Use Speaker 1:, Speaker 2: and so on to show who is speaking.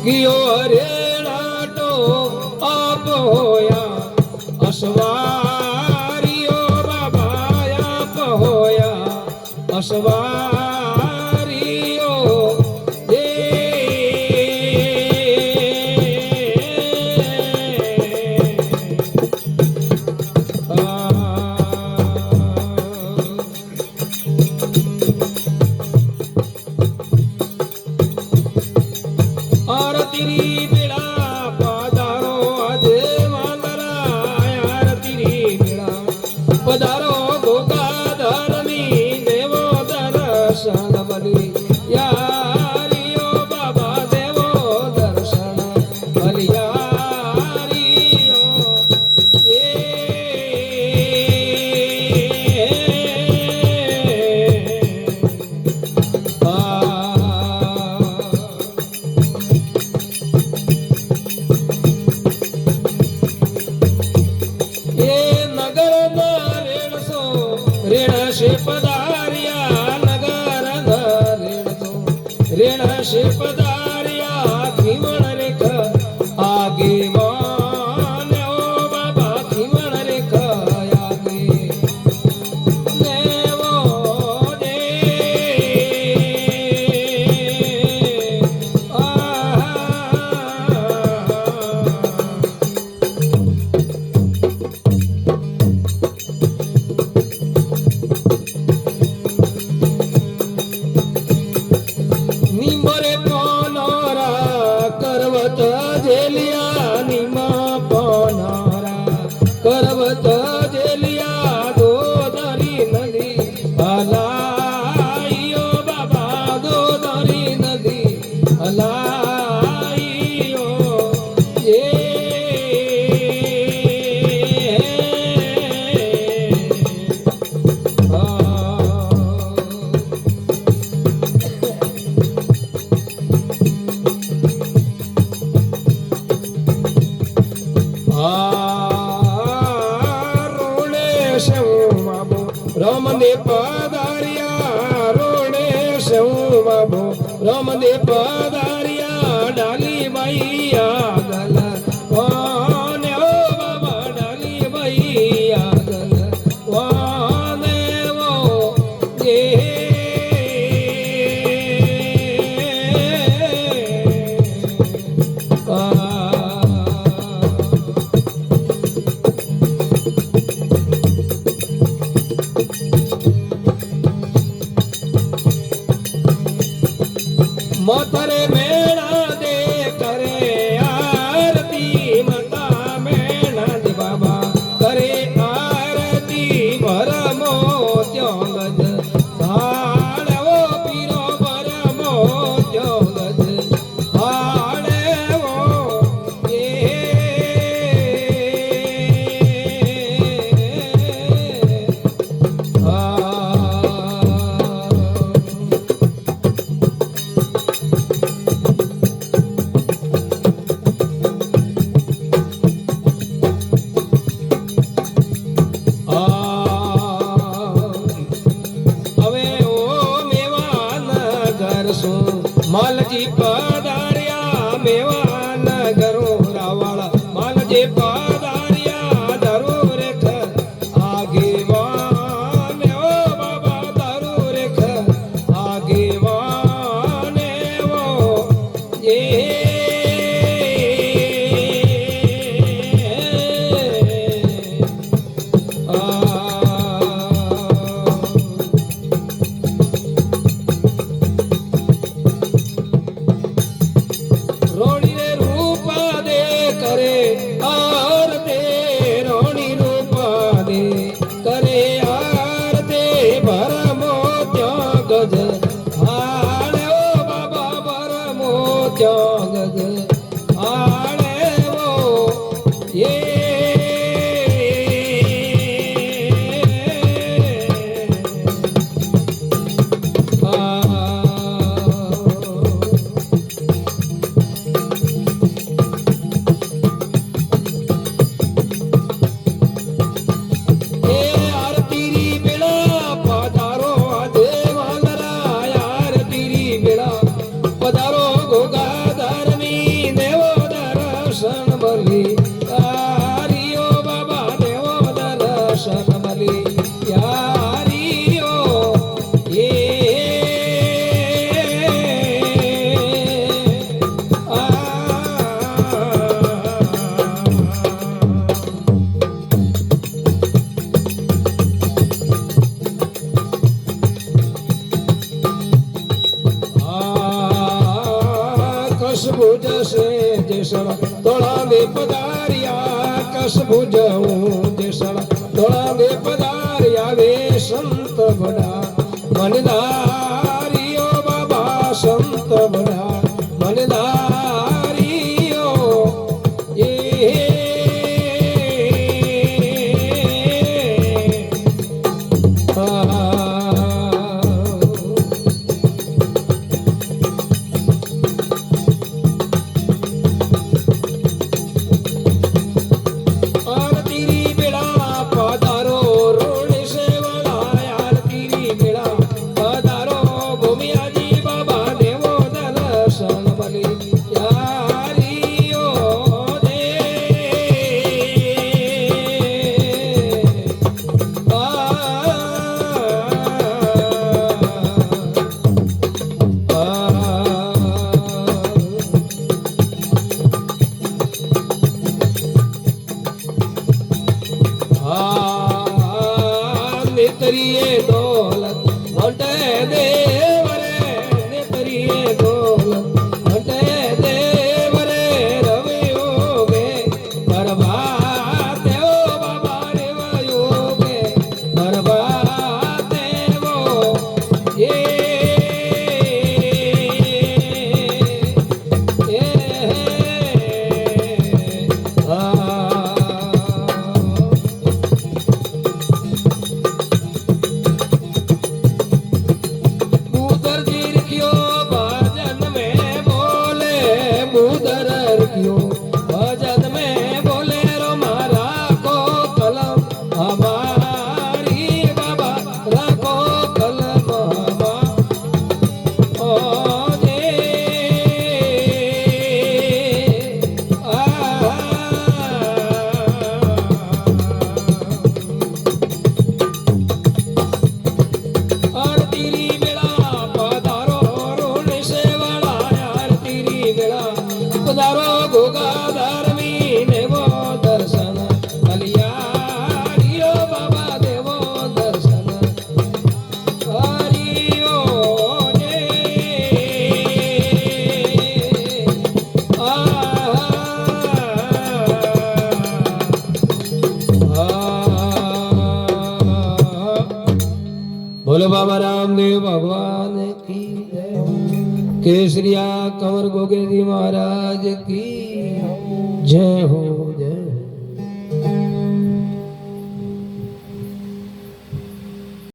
Speaker 1: कियो हरेड़ाटो आप होया असवारियो बाबा आप होया असवारियो पधारो गोगाधरनी देवो दर्शन बलि यारियो बाबा देवो दर्शन बलि यारियो पधारिया नगर ऋण से पधारिया खीवण रेख आगे वन ओ बाबा खीवण रेख आगे देवो दे करवत जेलिया दो दरी नदी हलाइयो बाबा दो दरी नदी हलाइयो रमदे पधारिया रोडे सौ बाबो रमदे पधारिया डाली बाई आगल वाने ओ बाबा डाली बाई आगल वाने वो ये मोतरे मेणा दे करे आरती मता मेणा दे बाबा करे आरती भरमो त्योगज हाड़े वो पीरो भरमो त्योगज हाड़े वो मालजी पधारिया मेवान गरो रावाला मालजी पधारिया धरू रेख आगे वाने ओ बाबा धरू रेख आगे वाने वो ये करे आरती પધાર્યા કસબુજવું દેસળ ધોળાંગે પધાર્યા વે સંત બડા મનદારીઓ બાબા સંત બડા મનદારીઓ એ नेतरिये दौलत घटे देव रे नेतरिये दौलत घटे देव रे रवि योगे बरबाते ओ बाबा रेव योगे बरबाते वो ये भजन में बोले रो मारा को कलम हमारी बाबा राखो कलम ओ दे आरती बेड़ा पधारो ऋण से वाला आरती बेड़ा पधारो गोगाधर देवो दर्शन कलियारियो बाबा देवो दर्शन हरियो ने बोलो बाबा रामदेव भगवान की जय केसरिया कंवर गोगे जी महाराज की जय हो।